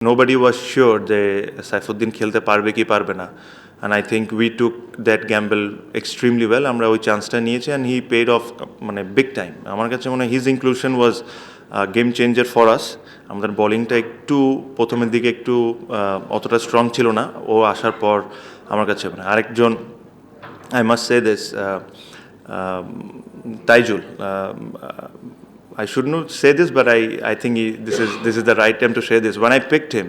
Nobody was sure যে সাইফুদ্দিন খেলতে পারবে কি পারবে না, and I think we took that gamble extremely well. আমরা ওই চান্সটা নিয়েছি and he paid off মানে big time. আমার কাছে মনে হয় his inclusion was game changer for us. আমাদের বোলিংটা একটু প্রথমের দিকে একটু অতটা স্ট্রং ছিল না, ও আসার পর আমার কাছে মানে আরেকজন I must say this, Taijul. I should not say this, but I think this is the right time to say this. When I picked him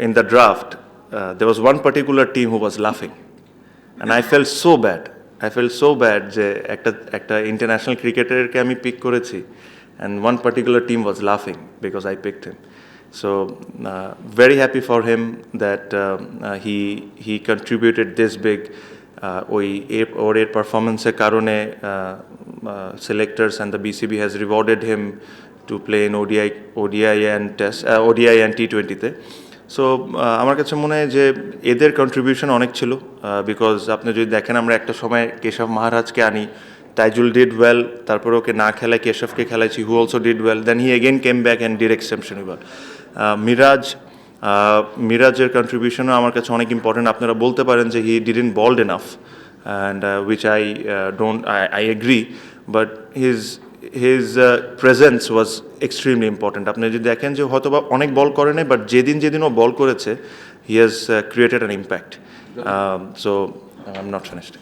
in the draft, there was one particular team who was laughing, and I felt so bad. যে একটা international cricketer কে আমি pick করেছি, and one particular team was laughing because I picked him. So very happy for him that he contributed this big. ওর পারফরমেন্সের কারণে selectors and the BCB has rewarded him to play in ODI and T20 তে। So আমার কাছে মনে হয় যে এদের contribution অনেক ছিল, বিকজ আপনি যদি দেখেন আমরা একটা সময় কেশব মহারাজকে আনি, তাইজুল ডিড ওয়েল, তারপরে ওকে না খেলায় কেশবকে খেলাইছি, who also did well, then he again came back and did exceptionally well. মিরাজের কন্ট্রিবিউশনও আমার কাছে অনেক ইম্পর্টেন্ট। আপনারা বলতে পারেন যে he didn't bowled enough, and which I agree, but his presence was extremely important. আপনি যদি দেখেন যে হয়তো বা অনেক বল করে নাই, বাট যেদিন ও বল করেছে he has created an impact. So I'm not finished.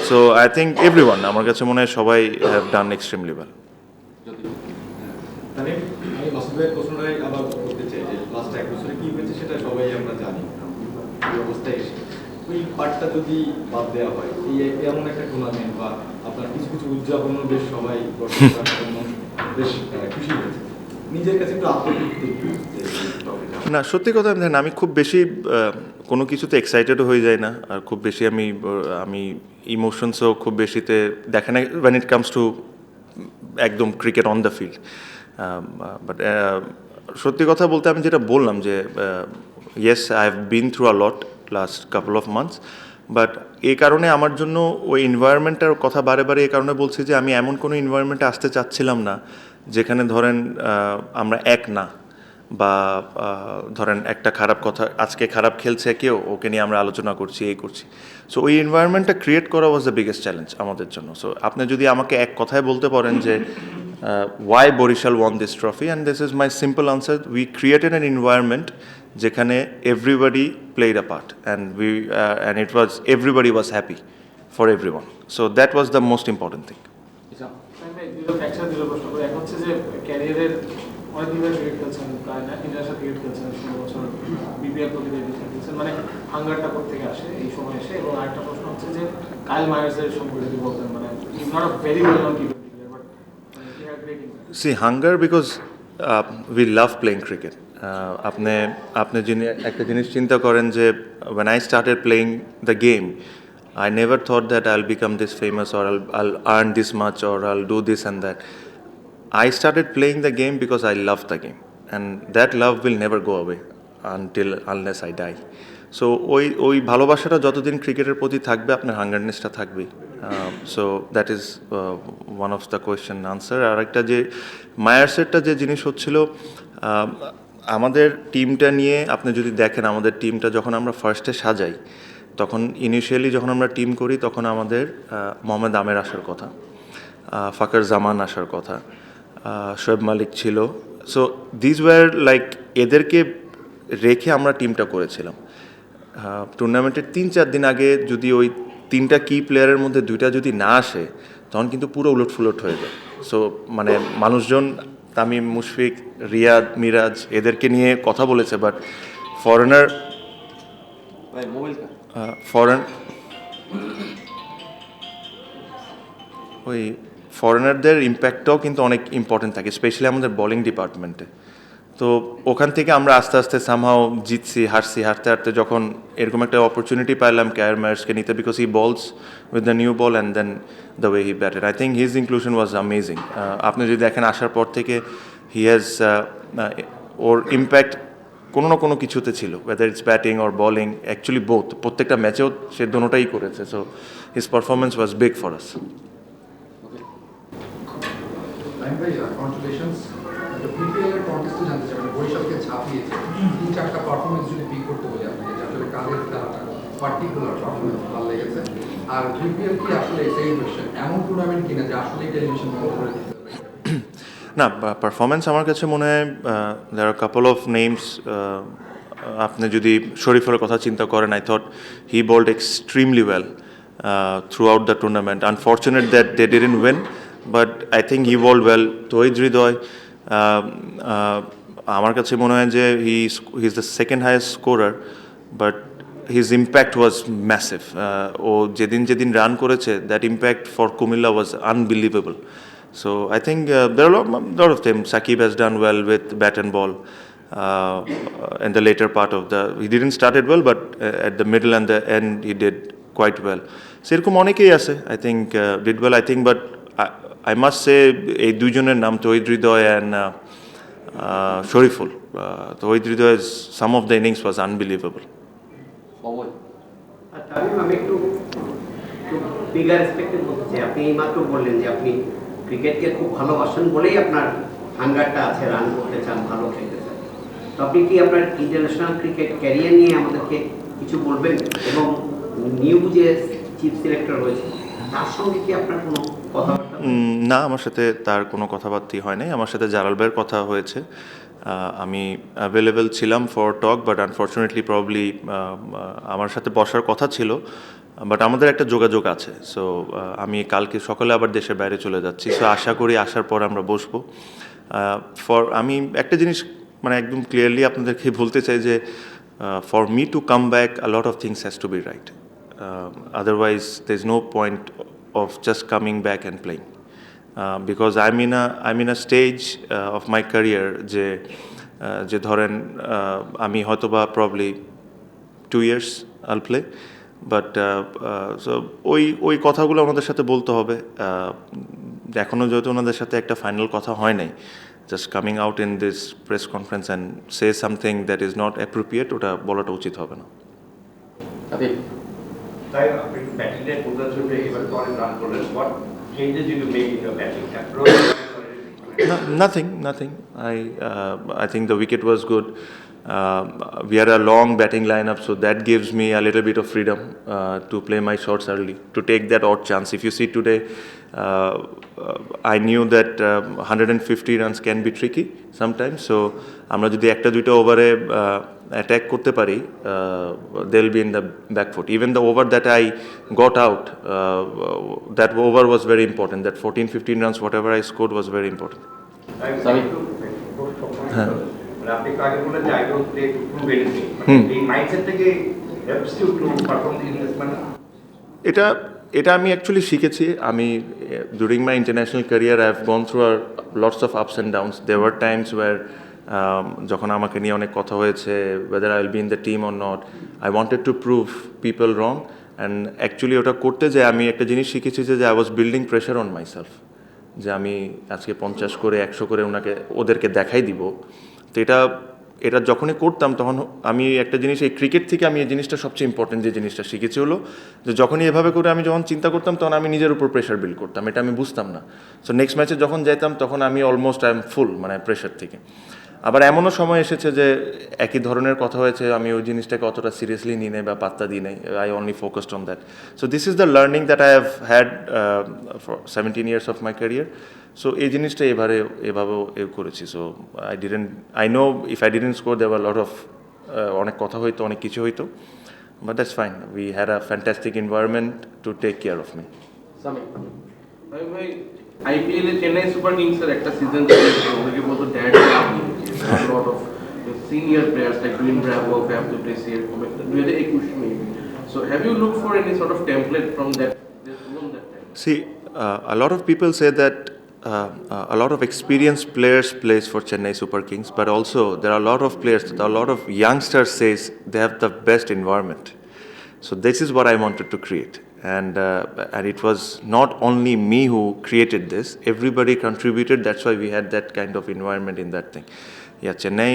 So I think everyone, আমার কাছে মনে হয় সবাই have done extremely well. আমি মাসুদের প্রশ্নটাই আবার করতে চাই যে লাস্ট এক বছরে কি হয়েছে সেটা সবাই আমরা জানি। এই অবস্থায় এসে ওই পার্টটা যদি বাদ দেওয়া হয়, এই এমন একটা টুর্নামেন্ট বা আপনার কিছু উদযাপন বেশ সবাই বেশ খুশি হয়েছে, নিজের কাছে একটু আত্মতৃপ্তি। না, সত্যি কথা আমি খুব বেশি কোনো কিছুতে এক্সাইটেডও হয়ে যায় না, আর খুব বেশি আমি ইমোশনসও খুব বেশিতে দেখে না when it comes to একদম cricket on the field. But সত্যি কথা বলতে আমি যেটা বললাম যে yes, I have been through a lot last couple of months, but এই কারণে আমার জন্য ওই এনভায়রনমেন্টটার কথা বারে এই কারণে বলছি যে আমি এমন কোনো এনভায়রনমেন্টে আসতে চাচ্ছিলাম না যেখানে ধরেন আমরা এক না, বা ধরেন একটা খারাপ কথা, আজকে খারাপ খেলছে কেউ, ওকে নিয়ে আমরা আলোচনা করছি, এই করছি। সো ওই এনভায়রনমেন্টটা ক্রিয়েট করা ওয়াজ দ্য বিগেস্ট চ্যালেঞ্জ আমাদের জন্য। সো আপনি যদি আমাকে এক কথায় বলতে পারেন যে why Borishal won this trophy, and this is my simple answer: we created an environment যেখানে everybody played a part, and it was everybody was happy for everyone. So that was the most important thing. অনেকদিন ধরে cricket খেলছেন, প্রায় না international cricket খেলছেন, 16 বছর BPL প্রতিযোগিতা খেলছেন, মানে হাঙ্গারটা কোথেকে আসে এই সময় এসে? এবং আরেকটা প্রশ্ন হচ্ছে যে কাইল মায়ার্সের সম্পর্কে যদি বলতেন, মানে he is not a very well known cricket player, but he had great impact. See, hunger because we love playing cricket. আপনি একটা জিনিস চিন্তা করেন যে when I started playing the game, I never thought that I'll become this famous, or I'll earn this much, or I'll do this and that. I started playing the game because I love the game, and that love will never go away unless I die. So ওই ভালোবাসাটা যতদিন ক্রিকেটের প্রতি থাকবে, আপনার হাঙ্গারনেসটা থাকবেই। So that is one of the question answer. আর একটা যে মায়ার্সেরটা যে জিনিস হচ্ছিল, আমাদের টিমটা নিয়ে আপনি যদি দেখেন, আমাদের টিমটা যখন আমরা ফার্স্টে সাজাই, তখন ইনিশিয়ালি যখন আমরা টিম করি, তখন আমাদের মোহাম্মদ আমের আসার কথা, ফাকর জামান আসার কথা, শোয়েব মালিক ছিল। সো দিস ওয়ার লাইক, এদেরকে রেখে আমরা টিমটা করেছিলাম। টুর্নামেন্টের 3-4 দিন আগে যদি ওই 3টা কি প্লেয়ারের মধ্যে 2টা যদি না আসে, তখন কিন্তু পুরো উলটফুলট হয়ে যায়। সো মানে মানুষজন তামিম, মুশফিক, রিয়াদ, মিরাজ এদেরকে নিয়ে কথা বলেছে, বাট ফরেনারদের ইম্প্যাক্টটাও কিন্তু অনেক ইম্পর্টেন্ট থাকে, স্পেশালি আমাদের বোলিং ডিপার্টমেন্টে। তো ওখান থেকে আমরা আস্তে আস্তে সামহাও জিতছি, হারতে হারতে যখন এরকম একটা অপরচুনিটি পাইলাম কায়ার মায়ার্সকে নিতে, because he bowls with the new ball and then the way he batted, I think his inclusion was amazing. আপনি যদি দেখেন আসার পর থেকে হি হ্যাজ ওর ইম্প্যাক্ট কোনো না কোনো কিছুতে ছিল, whether it's batting or bowling, actually both, প্রত্যেকটা ম্যাচেও সে দোনোটাই করেছে। So his performance was big for us. Congratulations. The PPL কন্টেস্টে জানতে চাই মানে বরিশালকে ছাপিয়েছে 3-4টা পারফরমেন্স যদি পিক করতে বলি আপনাকে যে আসলে কাদের খেলাটা পার্টিকুলার পারফরমেন্স ভালো লেগেছে আর বিপিএল কি আসলে সেম কোশ্চেন এমন টুর্নামেন্ট কিনা যে আসলে টেলিভিশন বন্ধ করে দিতে হবে না পারফরমেন্স আমার কাছে মনে হয় দেয়ার আর কাপল অফ নেমস আপনি যদি শরীফের কথা চিন্তা করেন I thought he bowled extremely well throughout the tournament unfortunate that they didn't win but I think he bowled well Towhid Hridoy আমার কাছে মনে হয় যে he is the second highest scorer but his impact was massive. ও যেদিন রান করেছে that impact for Kumilla was unbelievable. So I think there are a lot of them. Sakib has done well with bat and ball in the later part of the. He didn't start it well, but at the middle and the end he did quite well. সেরকম অনেকেই আছে I think did well I think, but I must say এই দুইজনের নাম তহিদ হৃদয় and Shariful. Tohid Hridoy some of the innings was unbelievable. আমি একটু bigger এসপেক্টে বলতে চাই আপনি এইমাত্র বললেন যে আপনি ক্রিকেটকে খুব ভালোবাসেন বলেই আপনার হাঙ্গারটা আছে রান করতে চান ভালো খেলতে চান তো আপনি কি আপনার ইন্টারন্যাশনাল ক্রিকেট ক্যারিয়ার নিয়ে আমাদেরকে কিছু বলবেন এবং নিউ যে চিফ সিলেক্টর রয়েছে তার সঙ্গে কি আপনার কোনো কথাবার্তা না আমার সাথে তার কোনো কথাবার্তাই হয় নাই আমার সাথে জালাল ভাইয়ের কথা হয়েছে আমি অ্যাভেলেবেল ছিলাম for talk but unfortunately probably আমার সাথে বসার কথা ছিল বাট আমাদের একটা যোগাযোগ আছে সো আমি কালকে সকালে আবার দেশের বাইরে চলে যাচ্ছি সো আশা করি আসার পর আমরা বসবো আমি একটা জিনিস মানে একদম ক্লিয়ারলি আপনাদেরকে বলতে চাই যে for me to come back a lot of things has to be right otherwise there is no point of just coming back and playing because I'm in a stage of my career যে ধরেন আমি হয়তোবা probably 2 years I'll play but so ওই কথাগুলো ওনাদের সাথে বলতে হবে এখনো যেহেতু ওনাদের সাথে একটা ফাইনাল কথা হয় নাই just coming out in this press conference and say something that is not appropriate ওটা বলাটা উচিত হবে না তাই আপনি ব্যাটিংয়ে পূর্বাঞ্চলে এবার তো অনেক রান করলেন what changes did you make in your batting approach? Nothing. I think the wicket was good. We had a long batting lineup, so that gives me a little bit of freedom to play my shots early, to take that odd chance. If you see today, I knew that 150 runs can be tricky sometimes. So, আমরা যদি একটা দুইটা ওভারে attack করতে পারি, they'll be in the back foot. Even the over that I got out, that over was very important. That 14-15 runs, whatever I scored, was very important. Sorry. আপনি আগে বললেন যে I don't play to prove anything. এই mindset থেকে helps you to perform in this manner. এটা আমি actually শিখেছি আমি during my international career I have gone through lots of ups and downs. There were times where যখন আমাকে নিয়ে অনেক কথা হয়েছে whether I will be in the team or not, I wanted to prove people wrong and actually ওটা করতে যে আমি একটা জিনিস শিখেছি যে I was building pressure on myself যে আমি আজকে 50 করে 100 করে ওদেরকে দেখাই দিব তো এটা যখনই করতাম তখন আমি একটা জিনিস এই ক্রিকেট থেকে আমি এই জিনিসটা সবচেয়ে ইম্পর্টেন্ট যে জিনিসটা শিখেছি হলো যে যখনই এভাবে করে আমি যখন চিন্তা করতাম তখন আমি নিজের উপর প্রেশার বিল্ড করতাম এটা আমি বুঝতাম না সো নেক্সট ম্যাচে যখন যাইতাম তখন আমি অলমোস্ট আই এম ফুল মানে প্রেশার থেকে আবার এমনও সময় এসেছে যে একই ধরনের কথা হয়েছে আমি ওই জিনিসটাকে অতটা সিরিয়াসলি নিই নাই বা পাত্তা দিই নাই I only focused on that so this is the learning that I have had for 17 years of my career so এই জিনিসটা এভাবেও করেছি so I know if I didn't score there were lot of অনেক কথা হইতো অনেক কিছু হইতো but that's fine we had a fantastic environment to take care of me ভাই আইপিএল এ চেন্নাই সুপার কিংস এর একটা সিজন চলছে ওদেরকে বলতো dad a lot of senior players like Green Bravo, Fab du Plessis, 2021 maybe. So have you looked for any sort of template from that time? See, a lot of people say that a lot of experienced players plays for Chennai Super Kings, but also there are a lot of players, a lot of youngsters says they have the best environment. So this is what I wanted to create. And it was not only me who created this, everybody contributed, that's why we had that kind of environment in that thing. Yeah, Chennai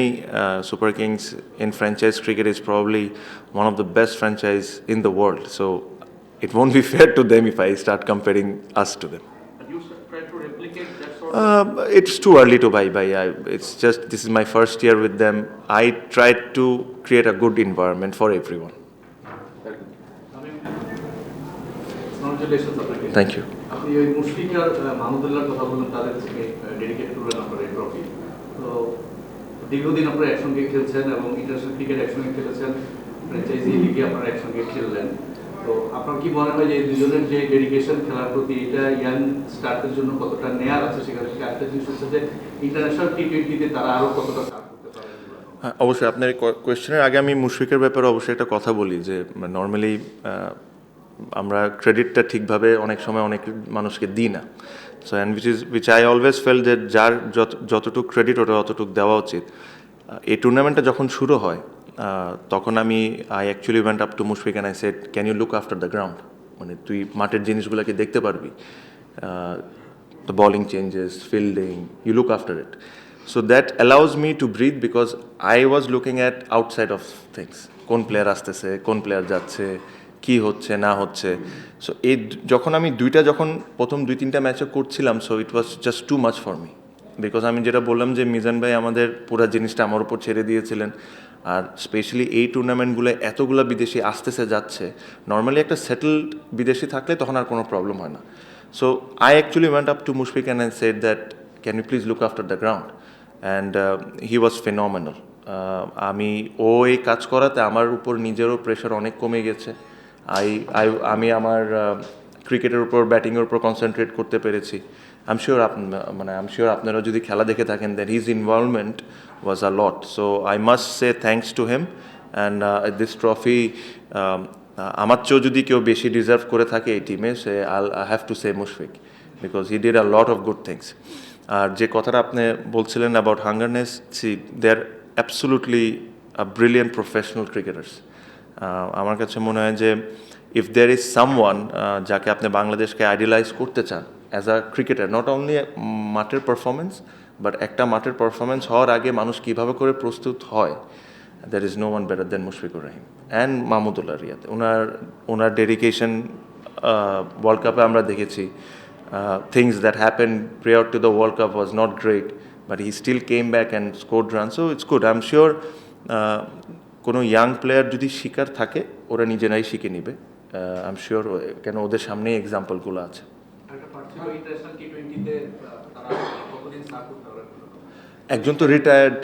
Super Kings in franchise cricket is probably one of the best franchise in the world. So it won't be fair to them if I start comparing us to them. But you try to replicate that sort It's too early to buy. It's just this is my first year with them. I tried to create a good environment for everyone. Congratulations আপনাকে। Thank you. আপনি ওই মুশফিক আর মাহমুদুল্লাহর কথা বললেন, তাদের থেকে dedicate করলেন আপনার এই ট্রফি। তো দীর্ঘদিন আপনারা একসঙ্গে খেলছেন এবং ইন্টারন্যাশনাল ক্রিকেট একসঙ্গে খেলেছেন, ফ্র্যাঞ্চাইজি লিগে আপনারা একসঙ্গে খেললেন। তো আপনার কি মনে হয় যে এই দুজনের যে ডেডিকেশন খেলার প্রতি, এটা ইয়াং স্টার্টের জন্য কতটা নেয়ার আছে? সেখান থেকে একটা জিনিস হচ্ছে যে ইন্টারন্যাশনাল টি-20-তে তারা আরও কতটা সার্ভ করতে পারে? হ্যাঁ, অবশ্যই আপনার কোয়েশ্চেনের আগে আমি মুশফিকের ব্যাপারে অবশ্যই একটা কথা বলি যে নর্মালি আমরা ক্রেডিটটা ঠিকভাবে অনেক সময় অনেক মানুষকে দিই না। So and which I always fail যে যার যতটুকু ক্রেডিট ওটা অতটুকু দেওয়া উচিত। এই টুর্নামেন্টটা যখন শুরু হয় তখন I actually went up to Mushfiq and I said, can you look after the ground? মানে তুই মাঠের জিনিসগুলোকে দেখতে পারবি, the bowling changes, fielding, you look after it. So that allows me to breathe because I was looking at outside of things. কোন player আসতেছে, কোন player যাচ্ছে, কি হচ্ছে না হচ্ছে। সো এই যখন আমি প্রথম 2-3টা ম্যাচে করছিলাম, so it was just too much for me, because আমি যেটা বললাম যে মিজান ভাই আমাদের পুরো জিনিসটা আমার উপর ছেড়ে দিয়েছিলেন। আর স্পেশালি এই টুর্নামেন্টগুলো এতগুলো বিদেশি আসতেছে যাচ্ছে, নর্মালি একটা সেটেলড বিদেশি থাকলে তখন আর কোনো প্রবলেম হয় না। So I actually went up to Mushfiq and I said that, can you please look after the ground? And he was phenomenal. এই কাজ করাতে আমার উপর নিজেরও প্রেশার অনেক কমে গেছে। আমি আমার ক্রিকেটের উপর, ব্যাটিংয়ের উপর কনসেন্ট্রেট করতে পেরেছি। আই এম শিওর আপনারা যদি খেলা দেখে থাকেন, that his involvement was a lot. So I must say thanks to him. And this trophy আমার চেয়েও যদি কেউ বেশি ডিজার্ভ করে থাকে এই টিমে, সে I have to say Mushfiq, because he did a lot of good things. আর যে কথাটা আপনি বলছিলেন অ্যাবাউট হাঙ্গারনেস, they are absolutely brilliant professional cricketers. আমার কাছে মনে হয় যে ইফ দেয়ার ইজ সামওয়ান যাকে আপনি বাংলাদেশকে আইডিয়ালাইজ করতে চান as a cricketer, not only মাঠের পারফরমেন্স, বাট একটা মাঠের পারফরমেন্স হওয়ার আগে মানুষ কীভাবে করে প্রস্তুত হয়, there is no one better than Mushfiqur Rahim and Mahmudullah Riyad. ওনার ডেডিকেশন ওয়ার্ল্ড কাপে আমরা দেখেছি। Things that happened prior to the World Cup was not great, but he still came back and scored runs. So it's good. I'm sure কোনো young player যদি শিকার থাকে, ওরা নিজেরাই শিখে নিবে। I'm sure কেন ওদের সামনেই এক্সাম্পলগুলো আছে। একজন তো রিটায়ার্ড,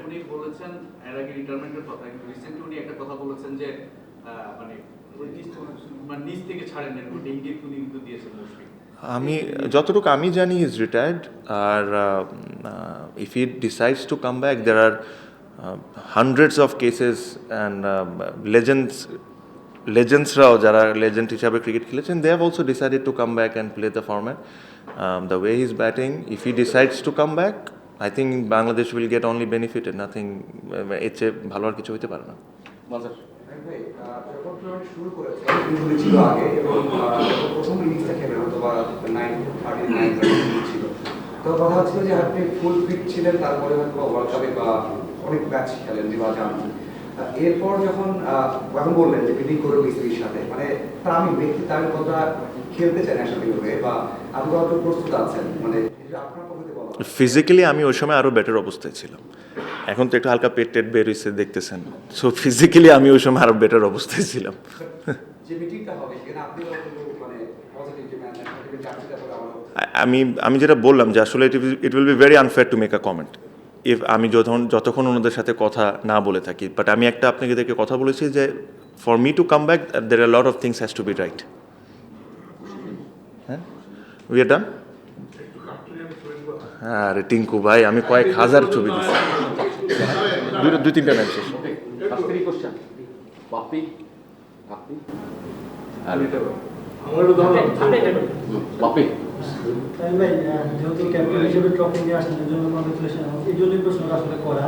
উনি বলেছেন এর আগে রিটায়ারমেন্টের কথা, কিন্তু রিসেন্টলি উনি একটা কথা বলেছেন যে মানে নিজ থেকে ছাড়েন না, ইঙ্গিত উনি কিন্তু দিয়েছেন মুশফিক। আমি যতটুকু আমি জানি ইজ রিটায়ার্ড। আর if he decides to come back, there are hundreds of cases and লেজেন্ডসরাও যারা লেজেন্ড হিসাবে ক্রিকেট খেলেছেন, they have also decided to come back and play the format the way he is batting. If he decides to come back, I think Bangladesh will get only benefited, nothing. এর চেয়ে ভালো আর কিছু হতে পারে না। যখন টুর্নামেন্ট শুরু করেছে ইনজুরি ছিল আগে, এবং প্রথম ইনিংসটা খেলে হয়তো বা 9-39 ছিল, তো কথা হচ্ছিল যে আপনি ফুল ফিট ছিলেন, তারপরে হয়তো ওয়ার্ল্ড কাপে বা অনেক ম্যাচ খেলেন বা যান। এরপর যখন এখন বললেন যে ব্রিডিং করে মিস্ত্রির সাথে, মানে তার আমি ব্যক্তি তার কথা খেলতে চাই ন্যাশনাল টিমে, বা আপনি কত প্রস্তুত আছেন, মানে আপনার পক্ষে বলা? ফিজিক্যালি আমি ওই সময় আরও বেটার অবস্থায় ছিলাম। এখন তো একটু হালকা পেট টেট বের হয়েছে দেখতেছেন। সো ফিজিক্যালি আমি ওই সময় আরও বেটার অবস্থায় ছিলাম। যে মিটিংটা হবে সেখানে আপনি মানে পজিটিভ যে ন্যাশনাল টিমের জার্সিটা পরে আমি যেটা বললাম যে আসলে it will be very unfair to make a comment if আমি যতক্ষণ ওনাদের সাথে কথা না বলে থাকি। বাট আমি একটা আপনাকে দেখে কথা বলেছি যে for me to come back there are lot of things has to be right. হ্যাঁ, উই আর ডান। হ্যাঁ রে টিঙ্কু ভাই, আমি কয়েক হাজার ছবি দিচ্ছি, 2-3টা ম্যাচ শেষ। যেহেতু ক্যাপ্টেন হিসেবে ট্রফি নিয়ে আসছেন, এর জন্য কংগ্রেচুলেশন। এই জন্যই প্রশ্নটা আসলে করা,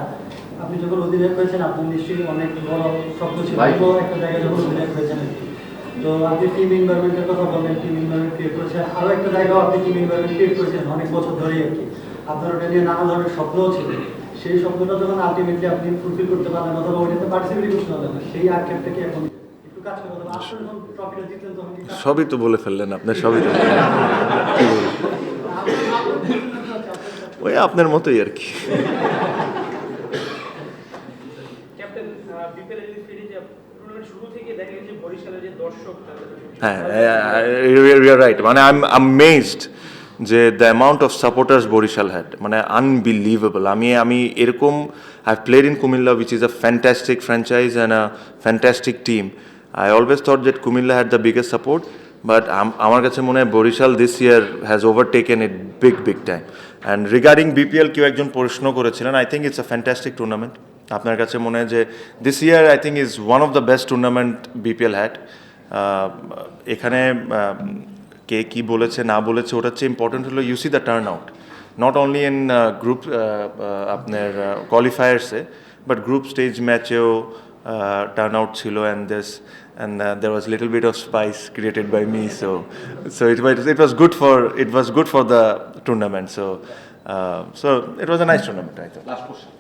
আপনি যখন অধিনায়ক হয়েছেন আপনার নিশ্চয়ই অনেক বড় স্বপ্ন ছিল একটা জায়গায় যখন অধিনায়ক হয়েছেন। তো আপনি টিম এনভায়রনমেন্টের কথা বলেন, টিম এনভায়রনমেন্ট ক্রিয়েট করেছেন, আরও একটা জায়গাও আপনি টিম এনভায়রনমেন্ট ক্রিয়েট করেছেন অনেক বছর ধরেই আর কি। আপনার ওটা নিয়ে নানা ধরনের স্বপ্নও ছিল, সেই স্বপ্নটা যখন আলটিমেটলি আপনি ফুলফিল করতে পারলেন অথবা ওইটাতে পার্টিসিপেট করতে পারলেন না, সেই আক্ষেপটা কি এখন একটু কাজ করে? আসলে যখন ট্রফিটা জিতলেন তখন সবই তো বলে ফেললেন আপনি, সবই তো ওই আপনার মতোই আর কি। ক্যাপ্টেন বিপিএল এর ফিরে যে টুর্নামেন্ট শুরু থেকে দেখা গেছে বরিশালের যে দর্শক হ্যাঁ, ইউ রাইট, মানে আই এম অ্যামেজড যে the amount of supporters Barishal had, মানে আনবিলিভেবল। আমি এরকম I played in Comilla which is a fantastic franchise and a fantastic team. I always thought that Comilla had the biggest support, but আমার কাছে মনে হয় Barishal this year has overtaken it big time. And regarding BPL কেউ একজন প্রশ্ন করেছিলেন, I think it's a fantastic tournament. আপনার কাছে মনে হয় যে this year I think is one of the best tournament BPL had. এখানে কে কী বলেছে না বলেছে ওটা হচ্ছে ইম্পর্টেন্ট হলো you see the turn out, not only in group আপনার কোয়ালিফায়ার্সে, বাট গ্রুপ স্টেজ ম্যাচেও টার্ন আউট ছিল, and there was little bit of spice created by me, so it was good for the tournament, so it was a nice tournament, I thought. Last question.